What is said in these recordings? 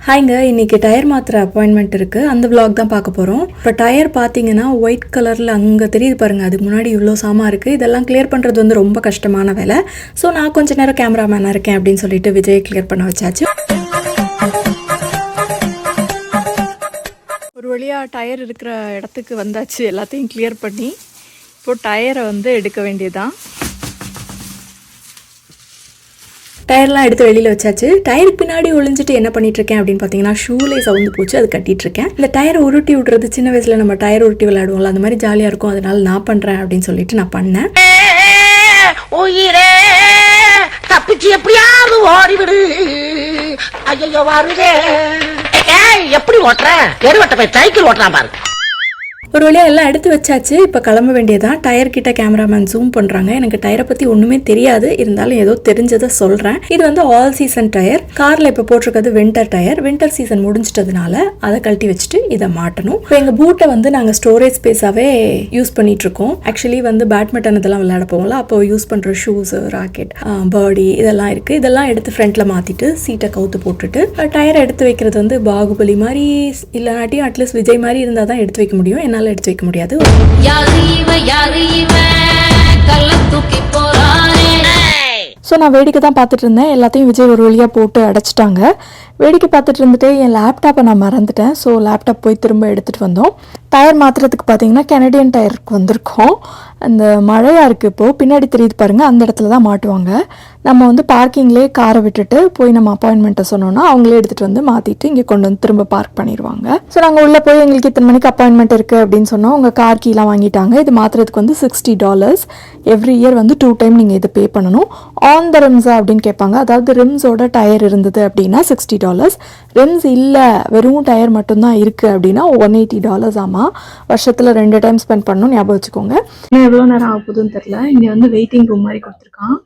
ஹாய்ங்க, இன்னைக்கு டயர் மாத்திர அப்பாயின்மெண்ட் இருக்குது. அந்த vlog தான் பார்க்க போகிறோம். இப்போ டயர் பார்த்தீங்கன்னா ஒயிட் கலரில் அங்கே தெரியுது பாருங்கள். அதுக்கு முன்னாடி இவ்வளோ சாமா இருக்குது. இதெல்லாம் கிளியர் பண்ணுறது வந்து ரொம்ப கஷ்டமான வேலை. ஸோ நான் கொஞ்ச நேரம் கேமராமேனாக இருக்கேன் அப்படின்னு சொல்லிட்டு விஜய் கிளியர் பண்ண வச்சாச்சு. ஒரு வழியாக டயர் இருக்கிற இடத்துக்கு வந்தாச்சு. எல்லாத்தையும் கிளியர் பண்ணி இப்போ டயரை வந்து எடுக்க வேண்டியதுதான். டயர்லாம் எடுத்து வெளியில் வச்சாச்சு. டயருக்கு பின்னாடி ஒளிஞ்சிட்டு என்ன பண்ணிட்டுருக்கேன் அப்படின்னு பார்த்தீங்கன்னா ஷூலே சவுந்து போச்சு, அது கட்டிகிட்ருக்கேன். இந்த டயரை உருட்டி விட்றது சின்ன வயசில் நம்ம டயர் உருட்டி விளையாடுவோம்ல, அந்த மாதிரி ஜாலியாக இருக்கும். அதனால நான் பண்ணுறேன் அப்படின்னு சொல்லிட்டு நான் பண்ணேன். தப்பிச்சு எப்படியாவது ஓடிவிடு. ஐயோ வருதே, எப்படி ஓட்டுறேன்? எருவட்ட போய் சைக்கிள் ஓட்டுறான் பாரு. ஒரு வழியாக எல்லாம் எடுத்து வச்சாச்சு. இப்போ கிளம்ப வேண்டியதான். டயர் கிட்ட கேமராமேன் ஜூம் பண்ணுறாங்க. எனக்கு டயரை பற்றி ஒன்றுமே தெரியாது, இருந்தாலும் ஏதோ தெரிஞ்சதை சொல்கிறேன். இது வந்து ஆல் சீசன் டயர். காரில் இப்போ போட்டிருக்கிறது வின்டர் டயர். வின்டர் சீசன் முடிஞ்சிட்டதுனால அதை கழட்டி வச்சுட்டு இதை மாட்டணும். இப்போ எங்கள் பூட்டை வந்து நாங்கள் ஸ்டோரேஜ் ஸ்பேஸாகவே யூஸ் பண்ணிகிட்ருக்கோம். ஆக்சுவலி வந்து பேட்மிண்டன் இதெல்லாம் விளையாட போவோம்ல, அப்போ யூஸ் பண்ணுற ஷூஸு, ராக்கெட், பேர்டி இதெல்லாம் இருக்குது. இதெல்லாம் எடுத்து ஃப்ரண்ட்டில் மாற்றிட்டு சீட்டை கவுத்து போட்டுட்டு டயரை எடுத்து வைக்கிறது வந்து பாகுபலி மாதிரி இல்லைனாட்டியும் அட்லீஸ்ட் விஜய் மாதிரி இருந்தால் தான் எடுத்து வைக்க முடியும். என்னால் எடுத்து வைக்க முடியாது. ஸோ நான் வேடிக்கை தான் பார்த்துட்டு இருந்தேன். எல்லாத்தையும் விஜய் ஒரு வழியாக போட்டு அடைச்சிட்டாங்க. வேடிக்கை பார்த்துட்டு இருந்துட்டு என் லேப்டாப்பை நான் மறந்துட்டேன். ஸோ லேப்டாப் போய் திரும்ப எடுத்துகிட்டு வந்தோம். டயர் மாற்றுறதுக்கு பார்த்தீங்கன்னா கெனடியன் டயருக்கு வந்திருக்கோம். அந்த மழையாக இருக்குது இப்போது, பின்னாடி தெரியுது பாருங்கள், அந்த இடத்துல தான் மாட்டுவாங்க. நம்ம வந்து பார்க்கிங்லேயே காரை விட்டுட்டு போய் நம்ம அப்பாயின்மெண்ட்டை சொன்னோன்னா அவங்களே எடுத்துகிட்டு வந்து மாற்றிட்டு இங்கே கொண்டு வந்து திரும்ப பார்க் பண்ணிடுவாங்க. ஸோ நாங்கள் உள்ளே போய் எங்களுக்கு இத்தனை மணிக்கு அப்பாயின்மெண்ட் இருக்குது அப்படின்னு சொன்னோம். உங்கள் கார் கீலாம் வாங்கிட்டாங்க. இது மாற்றுறதுக்கு வந்து $60. எவ்ரி இயர் வந்து 2 டைம் நீங்கள் இதை பே பண்ணணும். ஆன் த ரிம்ஸா அப்படின்னு கேட்பாங்க. அதாவது ரிம்ஸோட டயர் இருந்தது அப்படின்னா $60. ரிம்ஸ் இல்லை, வெறும் டயர் மட்டும்தான் இருக்குது அப்படின்னா $180 ஆமாம். வருஷத்தில் 2 டைம் ஸ்பெண்ட் பண்ணணும், ஞாபகம் வச்சுக்கோங்க. இன்னும் எவ்வளோ நேரம் ஆகுதுன்னு தெரில. இங்கே வந்து வெயிட்டிங் ரூம் மாதிரி கொடுத்துருக்கான்.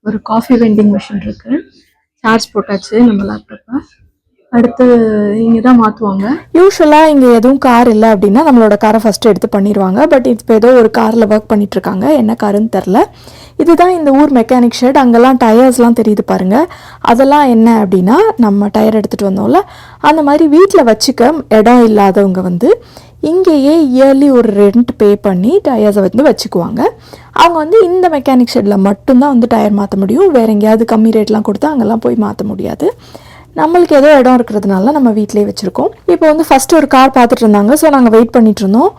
ஒரு காஃபி வெண்டிங் மிஷின் இருக்குது. சார்ஜ் போட்டாச்சு நம்ம லேப்டாப்பை. அடுத்து இங்கே தான் மாற்றுவாங்க. யூஸ்வலாக இங்கே எதுவும் கார் இல்லை அப்படின்னா நம்மளோட காரை ஃபஸ்ட்டு எடுத்து பண்ணிடுவாங்க. பட் இப்போ ஏதோ ஒரு காரில் ஒர்க் பண்ணிகிட்ருக்காங்க. என்ன காருன்னு தெரில. இதுதான் இந்த ஊர் மெக்கானிக் ஷெட். அங்கெல்லாம் டயர்ஸ்லாம் தெரியுது பாருங்கள். அதெல்லாம் என்ன அப்படின்னா நம்ம டயர் எடுத்துகிட்டு வந்தோம்ல, அந்த மாதிரி வீட்டில் வச்சுக்க இடம் இல்லாதவங்க வந்து இங்கேயே இயர்லி ஒரு ரெண்ட் பே பண்ணி டயர்ஸை வந்து வச்சுக்குவாங்க. அவங்க வந்து இந்த மெக்கானிக் ஷெட்டில் மட்டும்தான் வந்து டயர் மாற்ற முடியும். வேறு எங்கேயாவது கம்மி ரேட்லாம் கொடுத்து அங்கெல்லாம் போய் மாற்ற முடியாது. நம்மளுக்கு ஏதோ இடம் இருக்கிறதுனால நம்ம வீட்டிலே வச்சுருக்கோம். இப்போ வந்து ஃபஸ்ட்டு ஒரு கார் பார்த்துட்டு இருந்தாங்க. ஸோ நாங்கள் வெயிட் பண்ணிட்டு இருந்தோம்.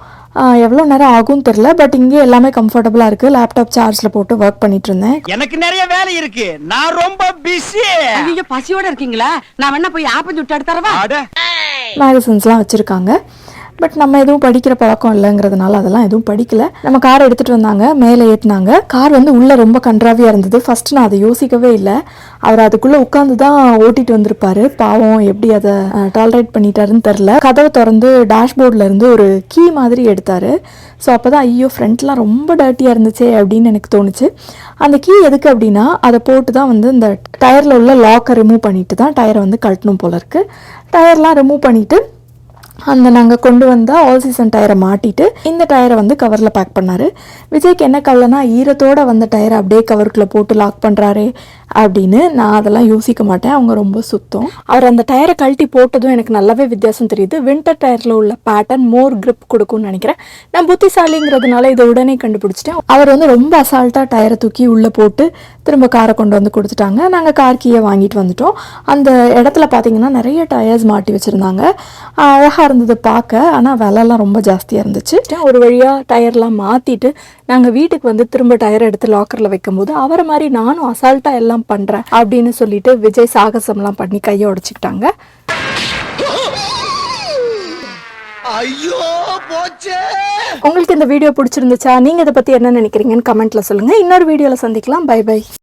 எவ்வளோ நேரம் ஆகும்னு தெரில. பட் இங்கே எல்லாமே கம்ஃபர்டபுளாக இருக்குது. லேப்டாப் சார்ஜில் போட்டு ஒர்க் பண்ணிட்டு இருந்தேன். எனக்கு நிறைய வேலை இருக்கு, நான் ரொம்ப பிஸி. நீங்க பசியோட இருக்கீங்களா? நான் வேணா போய் ஆப்பிள் சுட்டு எடுத்துறவா? மேகசின்ஸ்லாம் வச்சுருக்காங்க. பட் நம்ம எதுவும் படிக்கிற பழக்கம் இல்லைங்கிறதுனால அதெல்லாம் எதுவும் படிக்கல. நம்ம கார் எடுத்துகிட்டு வந்தாங்க, மேலே ஏற்றினாங்க. கார் வந்து உள்ளே ரொம்ப கன்றாவியாக இருந்தது. ஃபஸ்ட்டு நான் அதை யோசிக்கவே இல்லை. அவர் அதுக்குள்ளே உட்காந்து தான் ஓட்டிகிட்டு வந்திருப்பாரு. பாவம் எப்படி அதை டாலரேட் பண்ணிட்டாருன்னு தெரில. கதவை திறந்து டேஷ்போர்டில் இருந்து ஒரு கீ மாதிரி எடுத்தார். ஸோ அப்போ தான் ஐயோ ஃப்ரண்ட்லாம் ரொம்ப டர்ட்டியாக இருந்துச்சே அப்படின்னு எனக்கு தோணுச்சு. அந்த கீ எதுக்கு அப்படின்னா அதை போட்டு தான் வந்து இந்த டயரில் உள்ள லாக்கை ரிமூவ் பண்ணிட்டு தான் டயரை வந்து கழட்டணும் போல இருக்குது. டயர்லாம் ரிமூவ் பண்ணிவிட்டு அந்த நாங்கள் கொண்டு வந்தால் ஆல் சீசன் டயரை மாட்டிட்டு இந்த டயரை வந்து கவரில் பேக் பண்ணார். விஜய்க்கு என்ன கவலைனா ஈரத்தோடு வந்த டயரை அப்படியே கவருக்குள்ளே போட்டு லாக் பண்ணுறாரே அப்படின்னு. நான் அதெல்லாம் யோசிக்க மாட்டேன், அவங்க ரொம்ப சுத்தம். அவர் அந்த டயரை கழட்டி போட்டதும் எனக்கு நல்லாவே வித்தியாசம் தெரியுது. வின்டர் டயரில் உள்ள பேட்டர்ன் மோர் கிரிப் கொடுக்கும்னு நினைக்கிறேன். நான் புத்திசாலிங்கிறதுனால இதை உடனே கண்டுபிடிச்சிட்டேன். அவர் வந்து ரொம்ப அசால்ட்டாக டயரை தூக்கி உள்ளே போட்டு திரும்ப காரை கொண்டு வந்து கொடுத்துட்டாங்க. நாங்கள் கார் கீயை வாங்கிட்டு வந்துட்டோம். அந்த இடத்துல பார்த்தீங்கன்னா நிறைய டயர்ஸ் மாட்டி வச்சுருந்தாங்க. அழகாக இருந்தது பார்க்க. ஆனால் விலைலாம் ரொம்ப ஜாஸ்தியாக இருந்துச்சு. ஒரு வழியாக டயர்லாம் மாற்றிட்டு நாங்கள் வீட்டுக்கு வந்து திரும்ப டயரை எடுத்து லாக்கரில் வைக்கும்போது அவரை மாதிரி நானும் அசால்ட்டாக எல்லாம் பண்ணுறேன் அப்படின்னு சொல்லிட்டு விஜய் சாகசம்லாம் பண்ணி கையை உடைச்சிக்கிட்டாங்க. உங்களுக்கு இந்த வீடியோ பிடிச்சிருந்துச்சா? நீங்கள் இதை பற்றி என்ன நினைக்கிறீங்கன்னு கமெண்ட்டில் சொல்லுங்கள். இன்னொரு வீடியோவில் சந்திக்கலாம். Bye by.